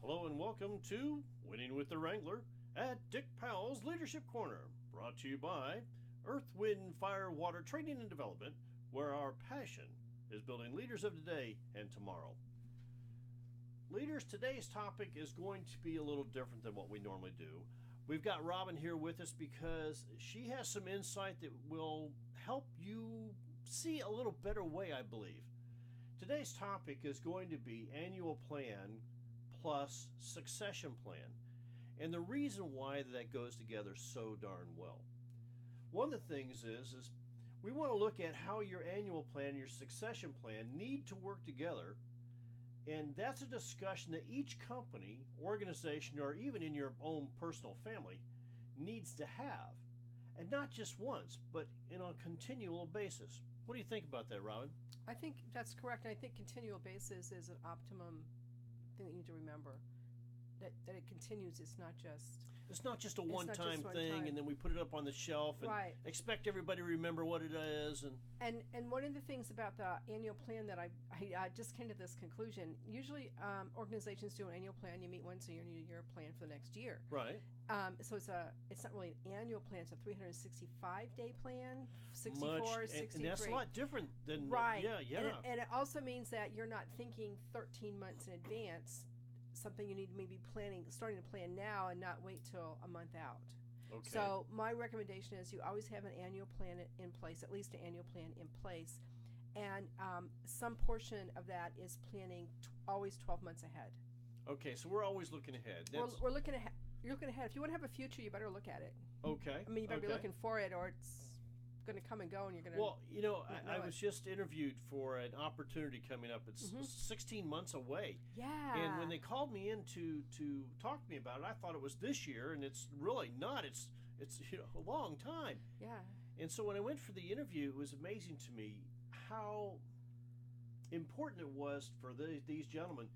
Hello and welcome to Winning with the Wrangler at Dick Powell's Leadership Corner, brought to you by Earth, Wind, Fire, Water Training and Development, where our passion is building leaders of today and tomorrow. Leaders, today's topic is going to be a little different than what we normally do. We've got Robin here with us because she has some insight that will help you see a little better way, I believe. Today's topic is going to be annual plan plus succession plan, and the reason why that goes together so darn well. One of the things is we want to look at how your annual plan and your succession plan need to work together, and that's a discussion that each company, organization, or even in your own personal family needs to have, and not just once, but on a continual basis. What do you think about that, Robin? I think that's correct. And I think continual basis is an optimum thing that you need to remember. That it continues. It's not just a one-time thing, and then we put it up on the shelf and expect everybody to remember what it is. And one of the things about the annual plan that I just came to this conclusion. Usually, organizations do an annual plan. You meet once a year and you do your plan for the next year. Right. So it's not really an annual plan. It's a 365-day plan, 64, 63. And that's a lot different than right. Yeah. And it also means that you're not thinking 13 months in advance. Something you need to maybe starting to plan now and not wait till a month out. Okay. So my recommendation is you always have an annual plan in place, at least an annual plan in place, and some portion of that is planning always 12 months ahead. Okay, so we're always looking ahead. We're looking ahead. You're looking ahead. If you want to have a future, you better look at it. Okay. I mean, you better be looking for it, or it's going to come and go, and you're going to. Well, I was just interviewed for an opportunity coming up. It's 16 months away. Yeah. And when they called me in to talk to me about it, I thought it was this year, and it's really not. It's a long time. Yeah. And so when I went for the interview, it was amazing to me how important it was for these gentlemen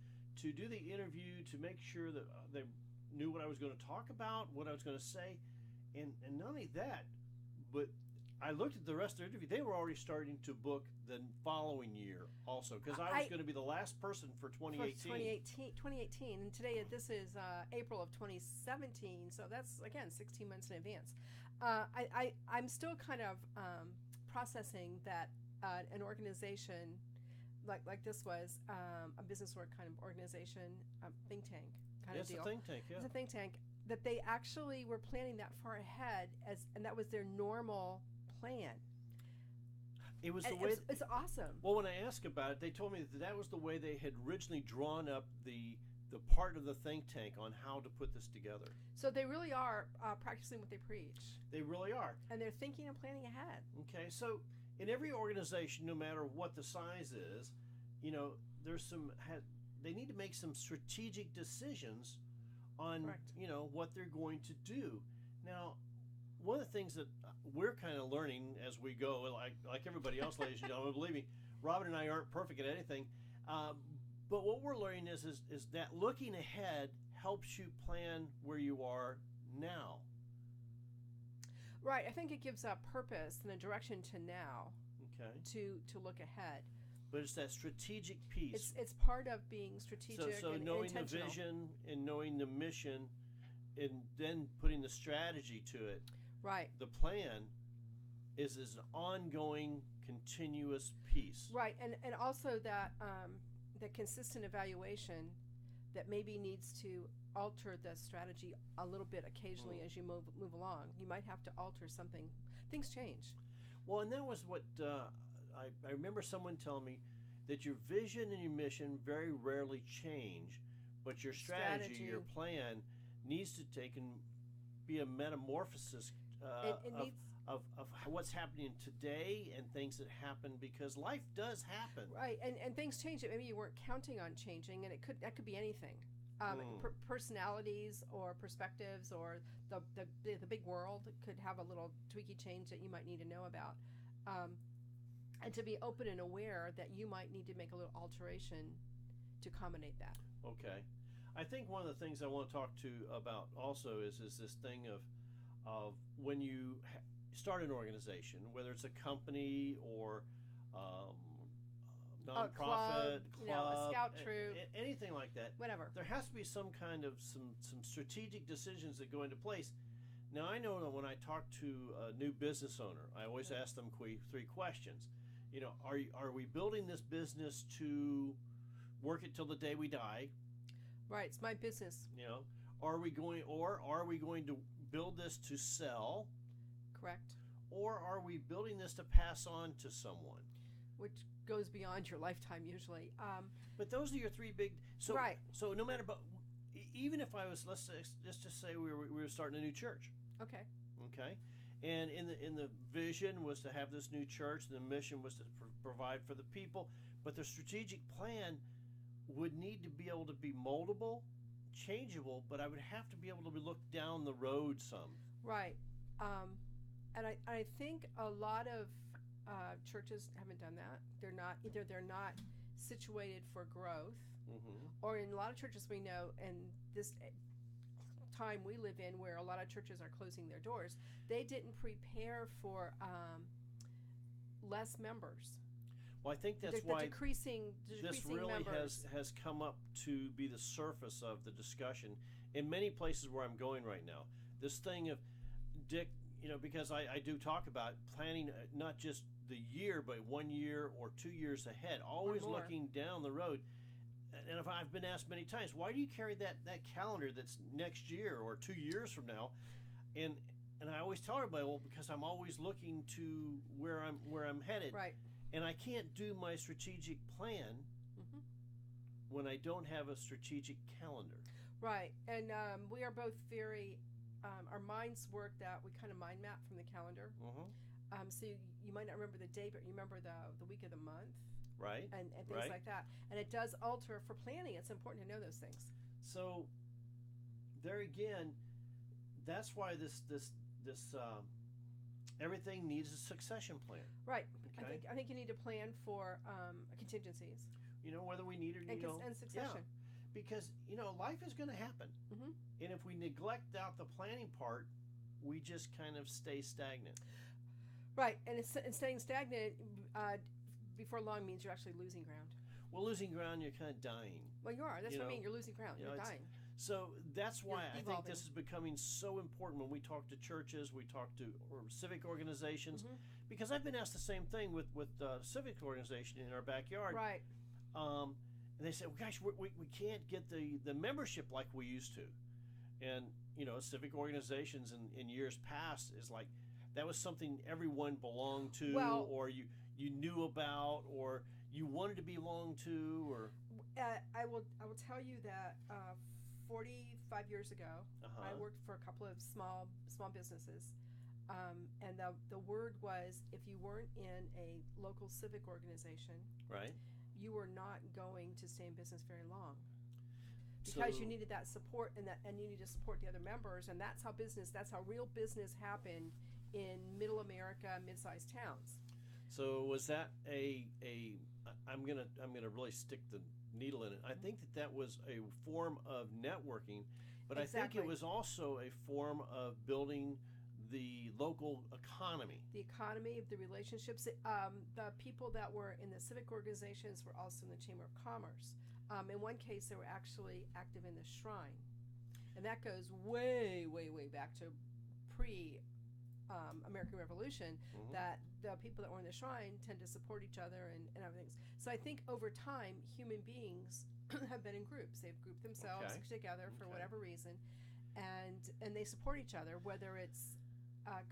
to do the interview, to make sure that they knew what I was going to talk about, what I was going to say, and not only that, but I looked at the rest of the interview. They were already starting to book the following year also, because I was going to be the last person for 2018. 2018, and today this is April of 2017, so that's, again, 16 months in advance. I'm still kind of processing that an organization like this was a business work kind of organization, think tank kind of deal. It's a think tank, yeah. It's a think tank that they actually were planning that far ahead, and that was their normal plan. It was the way. It's awesome. Well, when I asked about it, they told me that was the way they had originally drawn up the part of the think tank on how to put this together. So they really are practicing what they preach. They really are. And they're thinking and planning ahead. Okay, so in every organization, no matter what the size is, there's they need to make some strategic decisions on Correct. What they're going to do. Now, one of the things that we're kind of learning as we go, like everybody else, ladies and gentlemen, believe me, Robin and I aren't perfect at anything, but what we're learning is that looking ahead helps you plan where you are now. Right. I think it gives a purpose and a direction to now. Okay. To look ahead. But it's that strategic piece. It's part of being strategic so and knowing intentional. the vision and knowing the mission, and then putting the strategy to it. Right. The plan is an ongoing, continuous piece. Right, and also that the consistent evaluation that maybe needs to alter the strategy a little bit occasionally as you move along. You might have to alter something. Things change. Well, and that was what I remember someone telling me, that your vision and your mission very rarely change, but your strategy. Your plan needs to take and be a metamorphosis of what's happening today and things that happen, because life does happen. Right, and things change that maybe you weren't counting on changing, and that could be anything. Personalities or perspectives, or the big world could have a little tweaky change that you might need to know about, and to be open and aware that you might need to make a little alteration to accommodate that. Okay, I think one of the things I want to talk to about also is this thing of when you start an organization, whether it's a company or nonprofit, club, a scout troop, anything like that. whatever. There has to be some kind of some strategic decisions that go into place. Now, I know that when I talk to a new business owner, I always ask them three questions. Are we building this business to work it till the day we die? Right, it's my business. Are we going to build this to sell? Correct. Or are we building this to pass on to someone? Which goes beyond your lifetime usually. But those are your three big. So, right. So no matter, even if I was, let's just say we were starting a new church. Okay. Okay. And in the vision was to have this new church. The mission was to provide for the people. But the strategic plan would need to be able to be moldable, changeable. But I would have to be able to look down the road some. Right. And I think a lot of churches haven't done that. They're not situated for growth, or in a lot of churches we know, and this time we live in where a lot of churches are closing their doors, they didn't prepare for less members. Well, I think that's why decreasing this really members has come up to be the surface of the discussion in many places where I'm going right now. This thing of Dick, because I do talk about planning not just the year, but 1 year or 2 years ahead, always looking down the road. And if I've been asked many times, why do you carry that calendar that's next year or 2 years from now? And I always tell everybody, well, because I'm always looking to where I'm headed. Right. And I can't do my strategic plan when I don't have a strategic calendar. Right. And we are both very, our minds work that we kind of mind map from the calendar. So you might not remember the day, but you remember the week of the month. Right. And things like that. And it does alter for planning. It's important to know those things. So there again, that's why this everything needs a succession plan. Right. Okay. I think you need to plan for contingencies. Whether we need it and succession. Yeah. Because life is going to happen, and if we neglect out the planning part, we just kind of stay stagnant. Right, and staying stagnant before long means you're actually losing ground. Well, losing ground, you're kind of dying. Well, you are. That's what I mean. You're losing ground. You're dying. So that's why I think this evolving. is becoming so important when we talk to churches, we talk to civic organizations, because I've been asked the same thing with civic organization in our backyard. Right. And they say, well, gosh, we can't get the membership like we used to. And, civic organizations in years past is like, that was something everyone belonged to, or you knew about, or you wanted to belong to, or... I will tell you that 45 years ago, I worked for a couple of small businesses, and the word was, if you weren't in a local civic organization, right, you were not going to stay in business very long, because you needed that support, and you need to support the other members, and that's how real business happened in middle America, mid-sized towns. So was that I'm gonna really stick the needle in it. I think that was a form of networking, but Exactly. I think it was also a form of building the local economy. The economy, the relationships. The people that were in the civic organizations were also in the Chamber of Commerce. In one case, they were actually active in the Shrine, and that goes way, way, way back to American Revolution, that the people that were in the Shrine tend to support each other and everything. So I think over time, human beings have been in groups. They've grouped themselves together for whatever reason, and they support each other, whether it's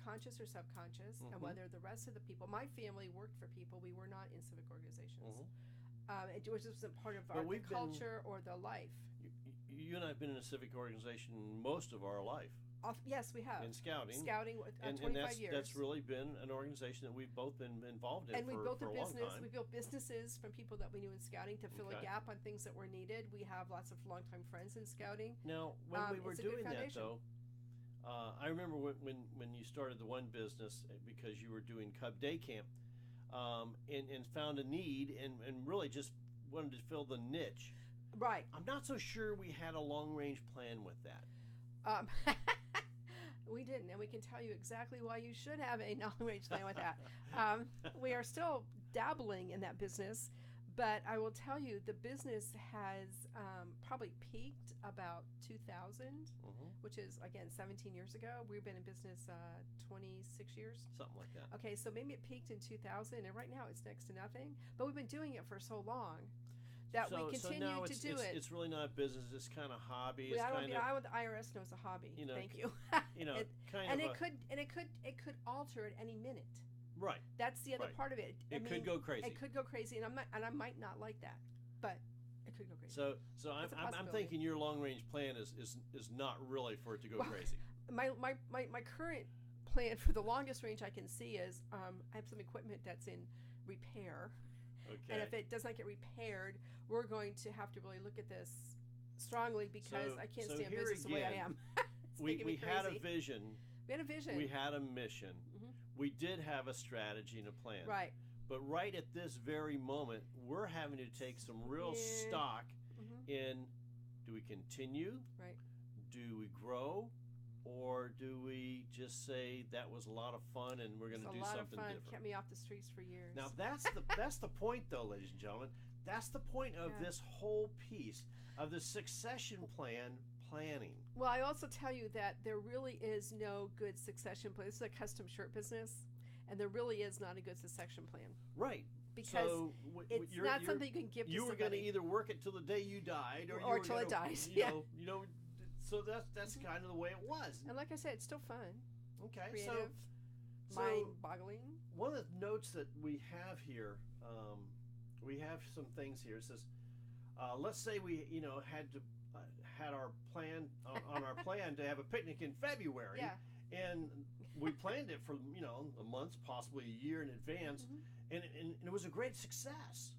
conscious or subconscious, and whether the rest of the people. My family worked for people. We were not in civic organizations. It was just a part of our culture or the life. You and I have been in a civic organization most of our life. Yes, we have. In scouting. 25 years. That's really been an organization that we've both been involved in and we built for a long time. We built businesses from people that we knew in scouting to fill a gap on things that were needed. We have lots of longtime friends in scouting. Now, when we were doing that, though, I remember when you started the one business, because you were doing Cub Day Camp, and found a need and really just wanted to fill the niche. Right. I'm not so sure we had a long-range plan with that. We didn't, and we can tell you exactly why you should have a long-range plan with that. We are still dabbling in that business, But I will tell you, the business has probably peaked about 2000, which is, again, 17 years ago. We've been in business 26 years. Something like that. Okay, so maybe it peaked in 2000, and right now it's next to nothing. But we've been doing it for so long that we continue now to do it. It's really not a business. It's kind of hobby. I want the IRS knows a hobby. Thank you. It could alter at any minute. Right. That's the other part of it. It could go crazy. It could go crazy, and I might not like that, but it could go crazy. So I'm thinking your long range plan is not really for it to go crazy. My current plan for the longest range I can see is I have some equipment that's in repair. Okay. And if it does not get repaired, we're going to have to really look at this strongly because I can't stay in business the way I am. we had a vision. We had a vision. We had a mission. We did have a strategy and a plan. Right. But right at this very moment, we're having to take some real stock in, do we continue? Right. Do we grow? Or do we just say that was a lot of fun and we're going to do something different? It kept me off the streets for years. Now that's the point, though, ladies and gentlemen. That's the point of this whole piece of the succession plan planning. Well, I also tell you that there really is no good succession plan. This is a custom shirt business, and there really is not a good succession plan. Right. Because it's not something you can give to somebody. You were going to either work it till the day you died, or till it dies. So that's kind of the way it was. And like I said, it's still fun. Okay. Creative, mind-boggling. One of the notes that we have here, we have some things here. It says, let's say we had our plan on our plan to have a picnic in February, and we planned it for a month, possibly a year in advance, and it was a great success.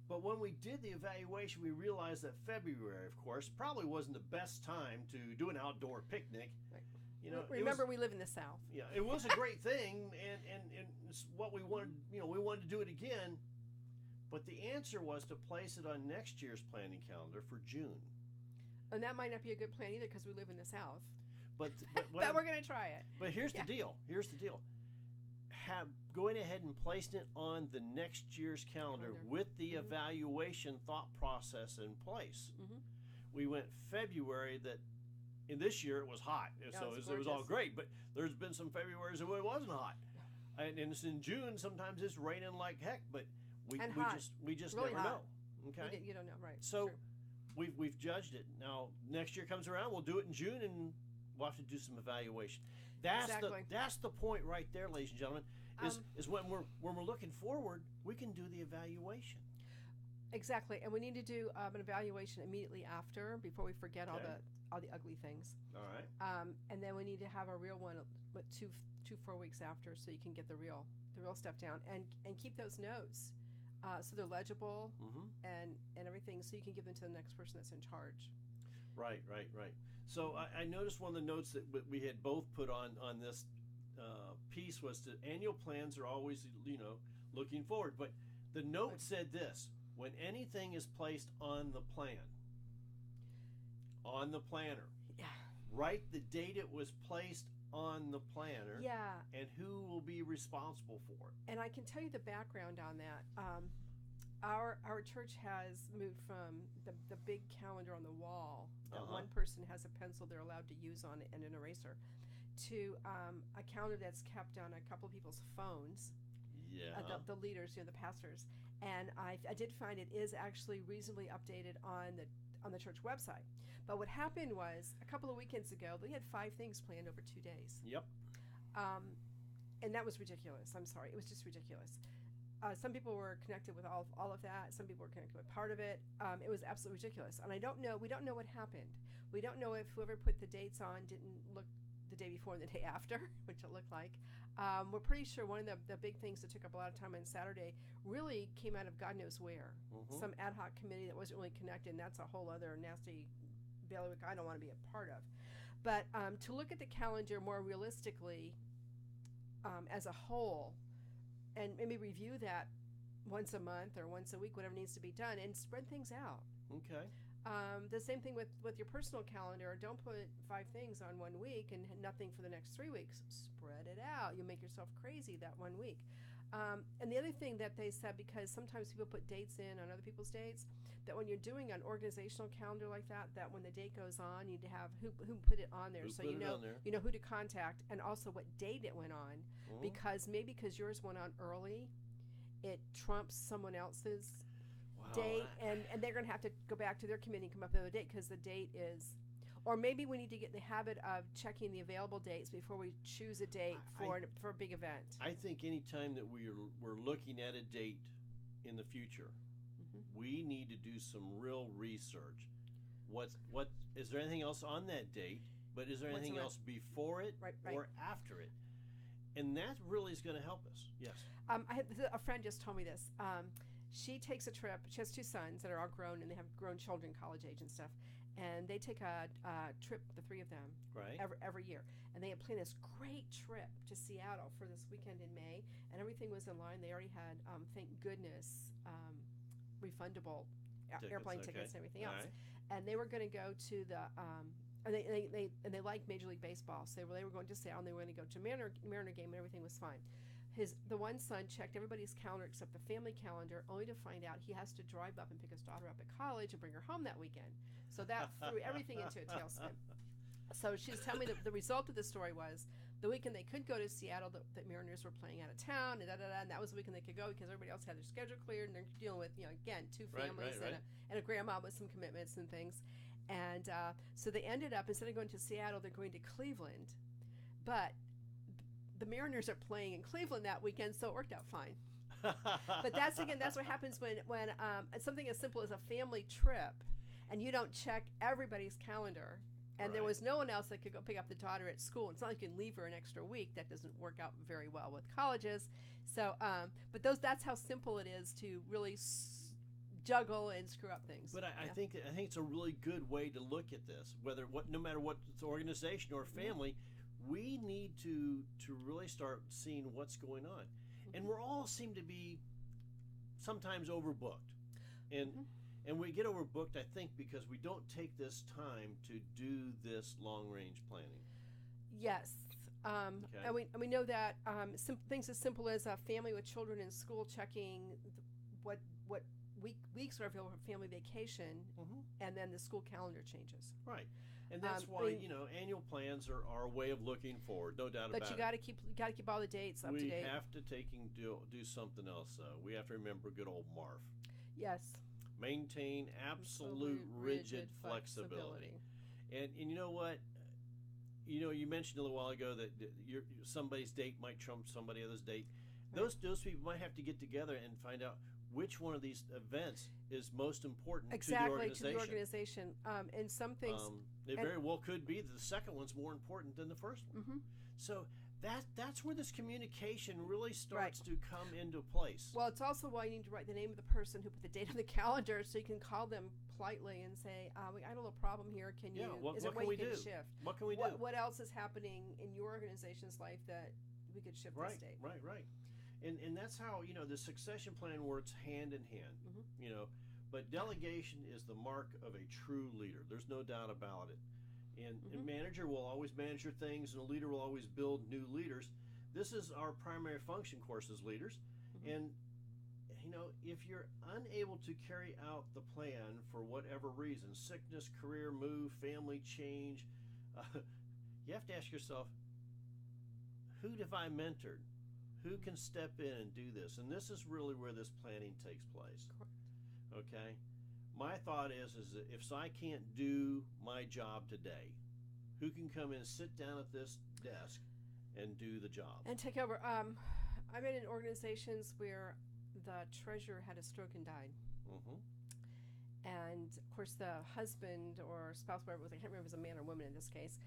But when we did the evaluation, we realized that February, of course, probably wasn't the best time to do an outdoor picnic. Right. Remember, we live in the South. Yeah, it was a great thing, and it's what we wanted. We wanted to do it again. But the answer was to place it on next year's planning calendar for June. And that might not be a good plan either because we live in the South. But we're going to try it. But here's the deal. Going ahead and placing it on the next year's calendar with the evaluation thought process in place. We went February that in this year it was hot, so it was all great. But there's been some Februarys where it wasn't hot, and it's in June. Sometimes it's raining like heck, but we just really never know. Okay, you don't know, right? So we've judged it. Now next year comes around, we'll do it in June, and we'll have to do some evaluation. That's the point right there, ladies and gentlemen. Is when we're looking forward, we can do the evaluation. Exactly, and we need to do an evaluation immediately after, before we forget all the ugly things. All right. And then we need to have a real one, 4 weeks after, so you can get the real stuff down, and keep those notes, so they're legible and everything, so you can give them to the next person that's in charge. Right. So I noticed one of the notes that we had both put on this piece was that annual plans are always looking forward, but the note said this: when anything is placed on the planner, write the date it was placed on the planner, and who will be responsible for it. And I can tell you the background on that. Our church has moved from the big calendar on the wall that one person has a pencil they're allowed to use on it and an eraser, to a calendar that's kept on a couple of people's phones. The leaders, the pastors. And I did find it is actually reasonably updated on the church website. But what happened was, a couple of weekends ago, they had 5 things planned over 2 days. Yep. And that was ridiculous. I'm sorry. It was just ridiculous. Some people were connected with all of that. Some people were connected with part of it. It was absolutely ridiculous. And we don't know what happened. We don't know if whoever put the dates on didn't look the day before and the day after, which it looked like. We're pretty sure one of the big things that took up a lot of time on Saturday really came out of God knows where. Some ad hoc committee that wasn't really connected, and that's a whole other nasty bailiwick I don't want to be a part of. But to look at the calendar more realistically as a whole, and maybe review that once a month or once a week, whatever needs to be done, and spread things out. Okay. The same thing with your personal calendar. Don't put 5 things on 1 week and nothing for the next 3 weeks. Spread it out. You'll make yourself crazy that 1 week. And the other thing that they said, because sometimes people put dates in on other people's dates, that when you're doing an organizational calendar like that, that when the date goes on, you need to have who put it on there, so you know who to contact, and also what date it went on, because yours went on early, it trumps someone else's date, and they're going to have to go back to their committee and come up with another date because the date is. Or maybe we need to get in the habit of checking the available dates before we choose a date for a big event. I think any time that we're looking at a date in the future, we need to do some real research. What is there anything else on that date? But is there anything else before it or after it? And that really is going to help us. Yes. A friend just told me this. She takes a trip. She has 2 sons that are all grown, and they have grown children, college age and stuff. And they take a trip, the 3 of them, every year. And they had planned this great trip to Seattle for this weekend in May, and everything was in line. They already had, thank goodness, refundable airplane tickets and everything else. Right. And they were going to go to the, and they like Major League Baseball, so they were going to Seattle, and they were going to go to Mariner game, and everything was fine. The one son checked everybody's calendar except the family calendar, only to find out he has to drive up and pick his daughter up at college and bring her home that weekend. So that threw everything into a tailspin. So she's telling me that the result of the story was the weekend they could go to Seattle, the Mariners were playing out of town, and that was the weekend they could go because everybody else had their schedule cleared, and they're dealing with, again, 2 families and a grandma with some commitments and things. And so they ended up, instead of going to Seattle, they're going to Cleveland. But the Mariners are playing in Cleveland that weekend, so it worked out fine. But that's what happens when something as simple as a family trip, and you don't check everybody's calendar, and there was no one else that could go pick up the daughter at school. It's not like you can leave her an extra week. That doesn't work out very well with colleges. So, but that's how simple it is to really juggle and screw up things. But I think it's a really good way to look at this. No matter what it's organization or family, we need to really start seeing what's going on, and we're all seem to be sometimes overbooked, and we get overbooked, I think, because we don't take this time to do this long-range planning. Yes. And we know that things as simple as a family with children in school checking what weeks are available for family vacation, and then the school calendar changes. Right. And that's why annual plans are a way of looking forward, no doubt about it. But you got to keep all the dates up to date. We have to do something else. We have to remember good old Marv. Yes. Maintain absolute rigid flexibility. And you know what? You mentioned a little while ago that somebody's date might trump somebody else's date. Right. Those people might have to get together and find out which one of these events is most important to the organization. And some things it very well could be that the second one's more important than the first one. So that's where this communication really starts to come into place. Well, it's also why you need to write the name of the person who put the date on the calendar, so you can call them politely and say, we got a little problem here. Can you? Is there a way you can shift? What can we do? What else is happening in your organization's life that we could shift this date? Right. And that's how the succession plan works hand in hand. But delegation is the mark of a true leader. There's no doubt about it. And a manager will always manage your things, and a leader will always build new leaders. This is our primary function, of course, as leaders. And if you're unable to carry out the plan for whatever reason, sickness, career move, family change, you have to ask yourself, who have I mentored? Who can step in and do this? And this is really where this planning takes place. Okay? My thought is that if I can't do my job today, who can come in and sit down at this desk and do the job? And take over. I'm in organizations where the treasurer had a stroke and died. And, of course, the husband or spouse, whatever it was, I can't remember if it was a man or woman in this case,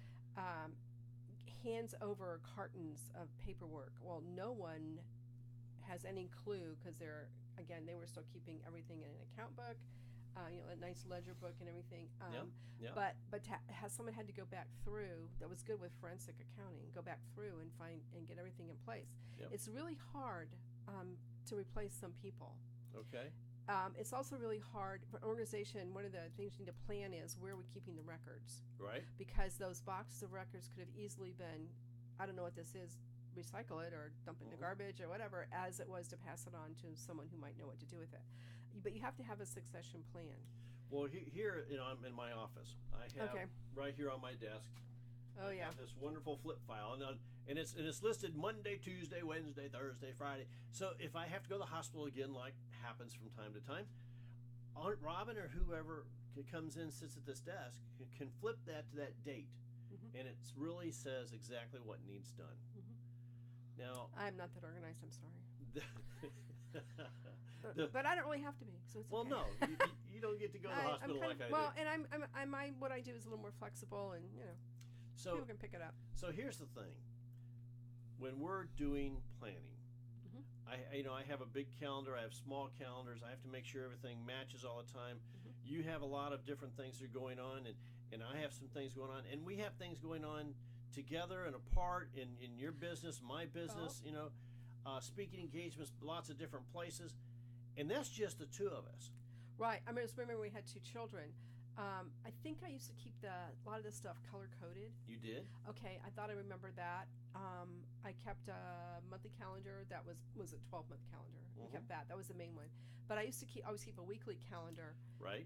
hands over cartons of paperwork. Well, no one has any clue because they were still keeping everything in an account book, a nice ledger book and everything. But someone had to go back through. That was good with forensic accounting. Go back through and get everything in place. It's really hard to replace some people. Okay. It's also really hard for an organization. One of the things you need to plan is where we're keeping the records. Right. Because those boxes of records could have easily been, I don't know what this is, recycle it or dump it in the garbage or whatever, as it was to pass it on to someone who might know what to do with it. But you have to have a succession plan. Well, here, I'm in my office. I have right here on my desk. Oh, I have this wonderful flip file, and it's listed Monday, Tuesday, Wednesday, Thursday, Friday. So if I have to go to the hospital again, like happens from time to time, Aunt Robin or whoever comes in, sits at this desk, can flip that to that date, and it really says exactly what needs done. Now, I'm not that organized. I'm sorry. But I don't really have to be, so it's well, okay. no, you don't get to go to the hospital like I do. Well, and I'm what I do is a little more flexible, and so people can pick it up. So here's the thing: when we're doing planning, I have a big calendar. I have small calendars. I have to make sure everything matches all the time. You have a lot of different things that are going on, and I have some things going on, and we have things going on together and apart in your business, my business. Speaking engagements, lots of different places. And that's just the two of us. Right. I just remember we had 2 children. I think I used to keep a lot of this stuff color-coded. You did? Okay. I thought I remembered that. I kept a monthly calendar that was a 12-month calendar. We kept that. That was the main one. But I used to always keep a weekly calendar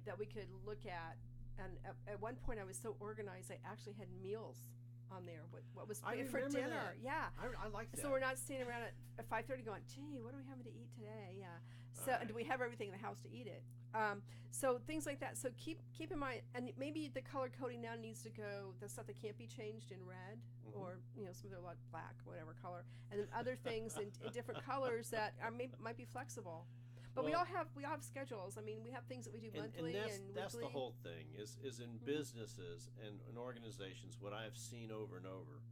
that we could look at. And at one point, I was so organized, I actually had meals on there. What was planned for dinner? That. Yeah. I like that. So we're not standing around at 5:30 going, gee, what are we having to eat today? Yeah. So do we have everything in the house to eat it? So things like that. So keep in mind, and maybe the color coding now needs to go, the stuff that can't be changed in red, or some of them are black, whatever color, and then other things in different colors that might be flexible. But we all have schedules. I mean, we have things that we do monthly and that's weekly. the whole thing is in businesses and in organizations. What I've seen over and over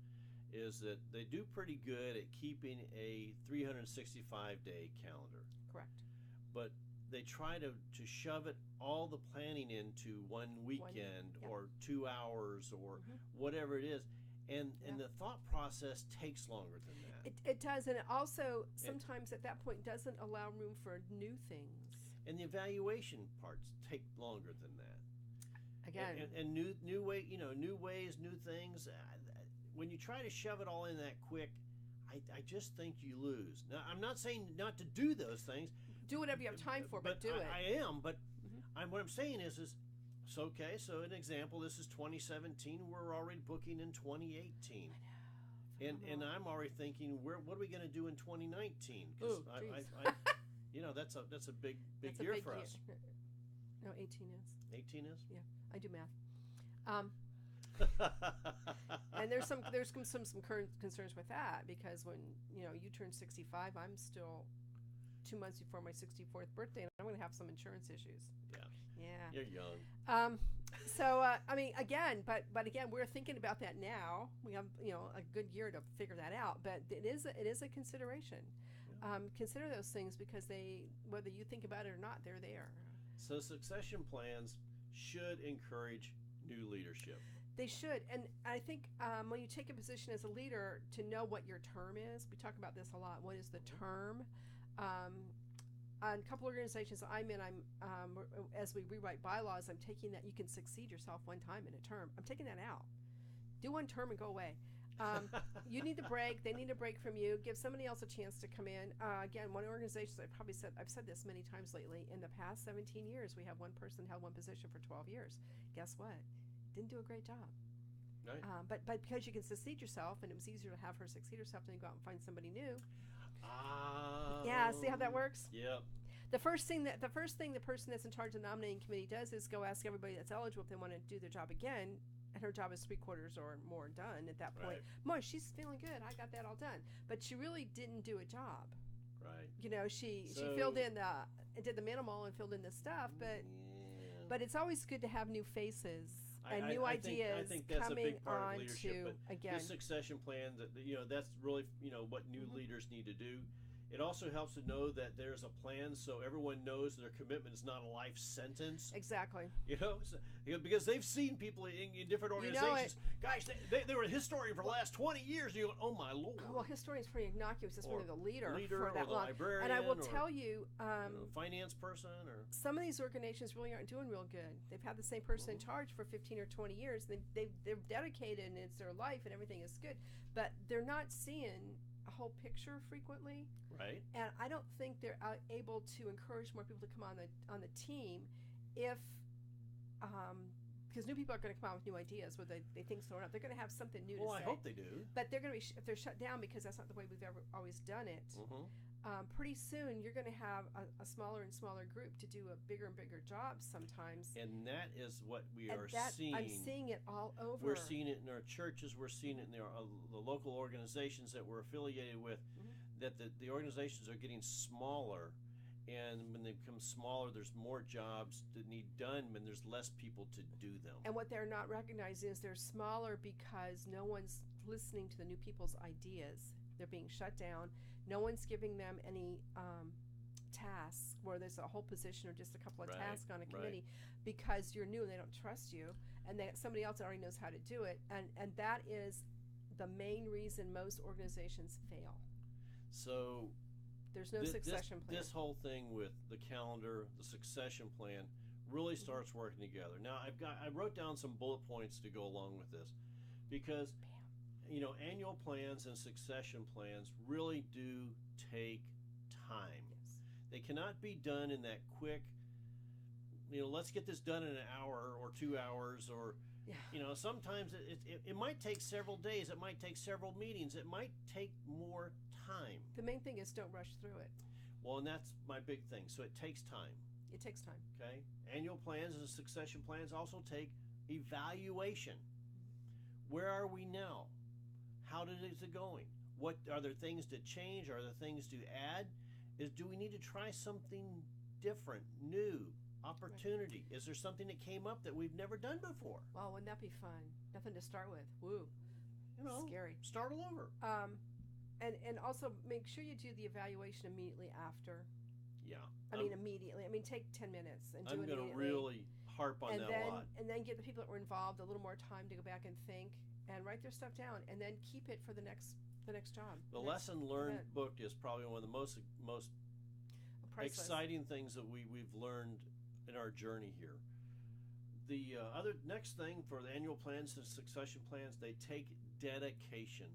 is that they do pretty good at keeping a 365-day calendar. Correct. But they try to shove it all the planning into one weekend or 2 hours or whatever it is, and the thought process takes longer than that. It does, and it also sometimes at that point doesn't allow room for new things. And the evaluation parts take longer than that. Again, and new way, new ways, new things. When you try to shove it all in that quick, I just think you lose. Now, I'm not saying not to do those things. Do whatever you have time for, but do it. I am, but what I'm saying is it's okay. So an example, this is 2017. We're already booking in 2018. And I'm already thinking, what are we going to do in 2019? Because that's a big year for us. No, 18 is. 18 is? Yeah, I do math. And there's some current concerns with that, because when you turn 65, I'm still 2 months before my 64th birthday, and I'm going to have some insurance issues. Yeah. You're young. So again, we're thinking about that now. We have a good year to figure that out, but it is a consideration. Consider those things, because whether you think about it or not, they're there. So succession plans should encourage new leadership. They should, and I think when you take a position as a leader, to know what your term is. We talk about this a lot. What is the term? On a couple organizations I'm in, as we rewrite bylaws, I'm taking that you can succeed yourself one time in a term. I'm taking that out. Do one term and go away. You need a break. They need a break from you. Give somebody else a chance to come in. Again, one organization, I've said this many times lately. In the past 17 years, we have one person held one position for 12 years. Guess what? Didn't do a great job. Right. But because you can succeed yourself, and it was easier to have her succeed herself than to go out and find somebody new. Yeah, see how that works? Yep. The first thing the person that's in charge of the nominating committee does is go ask everybody that's eligible if they want to do their job again, and her job is 3/4 or more done at that point. Boy, she's feeling good. I got that all done. But she really didn't do a job. Right. She filled in did the minimal and filled in the stuff, but it's always good to have new faces and new ideas I think that's coming a big part on of leadership. to, but again, the succession plan, that's really what new leaders need to do. It also helps to know that there's a plan, so everyone knows their commitment is not a life sentence. Exactly. Because they've seen people in different organizations. Gosh, they were a historian for the last 20 years. And you go, oh my Lord. Well, historian's pretty innocuous. It's really the leader for that or the long. librarian, and I will tell you, finance person, or some of these organizations really aren't doing real good. They've had the same person in charge for 15 or 20 years. They're dedicated, and it's their life, and everything is good. But they're not seeing a whole picture frequently, Right. and I don't think they're able to encourage more people to come on the team if because new people are going to come out with new ideas, whether they think so or not. They're going to have something new Well, to I say. hope they do. But they're going to be if they're shut down because that's not the way we've ever always done it. Mm-hmm. Pretty soon you're going to have a smaller and smaller group to do a bigger and bigger job sometimes. And that is what we And are that, seeing. I'm seeing it all over. We're seeing it in our churches. We're seeing it in the local organizations that we're affiliated with. Mhm. That the organizations are getting smaller, and when they become smaller, there's more jobs that need done, and there's less people to do them. And what they're not recognizing is they're smaller because no one's listening to the new people's ideas. They're being shut down. No one's giving them any tasks where there's a whole position or just a couple of Right, tasks on a right. committee because you're new and they don't trust you, and somebody else already knows how to do it. And that is the main reason most organizations fail. So There's no succession plan. This whole thing with the calendar, the succession plan, really starts working together. Now I wrote down some bullet points to go along with this, because annual plans and succession plans really do take time. Yes. They cannot be done in that quick. Let's get this done in an hour or 2 hours, or Yeah. Sometimes it might take several days. It might take several meetings. It might take more time. The main thing is don't rush through it. Well, and that's my big thing. So it takes time. It takes time. Okay. Annual plans and succession plans also take evaluation. Where are we now? How is it going? What are there things to change? Are there things to add? Do we need to try something different, new, opportunity? Is there something that came up that we've never done before? Well, wouldn't that be fun? Nothing to start with. Woo. Scary. Start all over. And also make sure you do the evaluation immediately after. Yeah. I mean, immediately. I mean, take 10 minutes and do it I'm going to immediately. really harp on that a lot. And then give the people that were involved a little more time to go back and think and write their stuff down, and then keep it for the next job. The lesson learned event. book is probably one of the most Priceless. exciting things that we've learned in our journey here. The next thing for the annual plans and succession plans, they take dedication.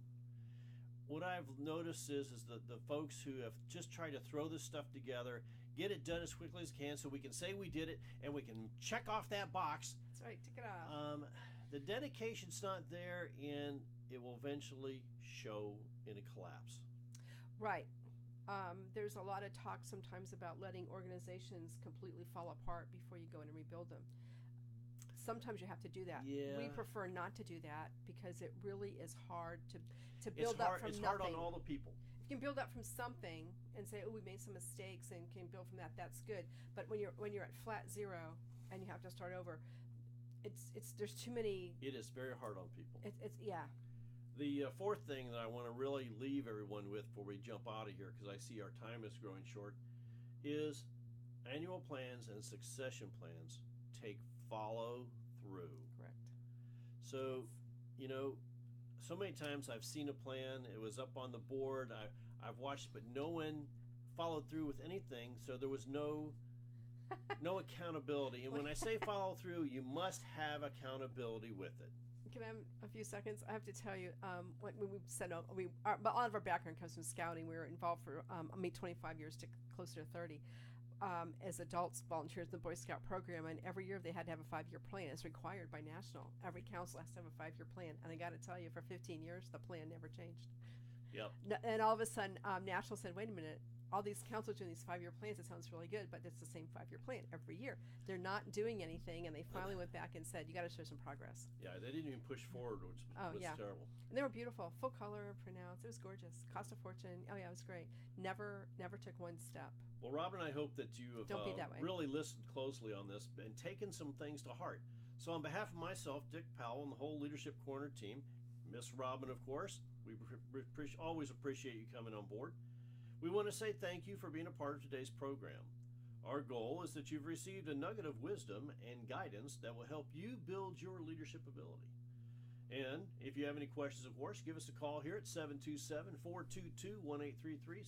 What I've noticed is that the folks who have just tried to throw this stuff together, get it done as quickly as can so we can say we did it and we can check off that box. That's right. Tick it off. The dedication's not there, and it will eventually show in a collapse. Right. There's a lot of talk sometimes about letting organizations completely fall apart before you go in and rebuild them. Sometimes you have to do that. Yeah. We prefer not to do that because it really is hard to build up from It's nothing. hard on all the people. If you can build up from something and say, "Oh, we made some mistakes," and can build from that, that's good. But when you're at flat zero and you have to start over, it's there's too many. It is very hard on people. It's yeah. The fourth thing that I want to really leave everyone with before we jump out of here, because I see our time is growing short, is annual plans and succession plans take follow through. Correct. So, so many times I've seen a plan, it was up on the board, I've watched, but no one followed through with anything, so there was no accountability. And when I say follow through, you must have accountability with it. Can I have a few seconds? I have to tell you, when we set up, a lot of our background comes from scouting. We were involved for 25 years to closer to 30 as adults, volunteers in the Boy Scout program, and every year they had to have a 5-year plan. It's required by national. Every council has to have a 5-year plan, and I got to tell you, for 15 years, the plan never changed. Yep. And all of a sudden, national said, "Wait a minute." All these councils doing these 5-year plans, it sounds really good, but it's the same 5-year plan every year. They're not doing anything, and they finally went back and said, "You got to show some progress." Yeah, they didn't even push forward, which was yeah. terrible. And they were beautiful, full color, pronounced. It was gorgeous. Cost a fortune. Oh yeah, it was great. Never took one step. Well, Robin, I hope that you have Don't be that way. really listened closely on this and taken some things to heart. So on behalf of myself, Dick Powell, and the whole Leadership Corner team, Miss Robin, of course, we always appreciate you coming on board. We want to say thank you for being a part of today's program. Our goal is that you've received a nugget of wisdom and guidance that will help you build your leadership ability. And if you have any questions, of course, give us a call here at 727-422-1833,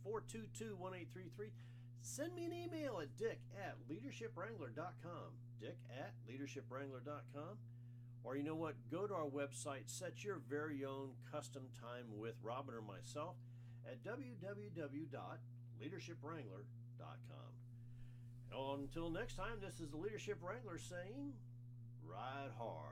727-422-1833. Send me an email at dick@leadershipwrangler.com, dick@leadershipwrangler.com, Or you know what? Go to our website, set your very own custom time with Robin or myself at www.leadershipwrangler.com. Until next time, this is the Leadership Wrangler saying, ride hard.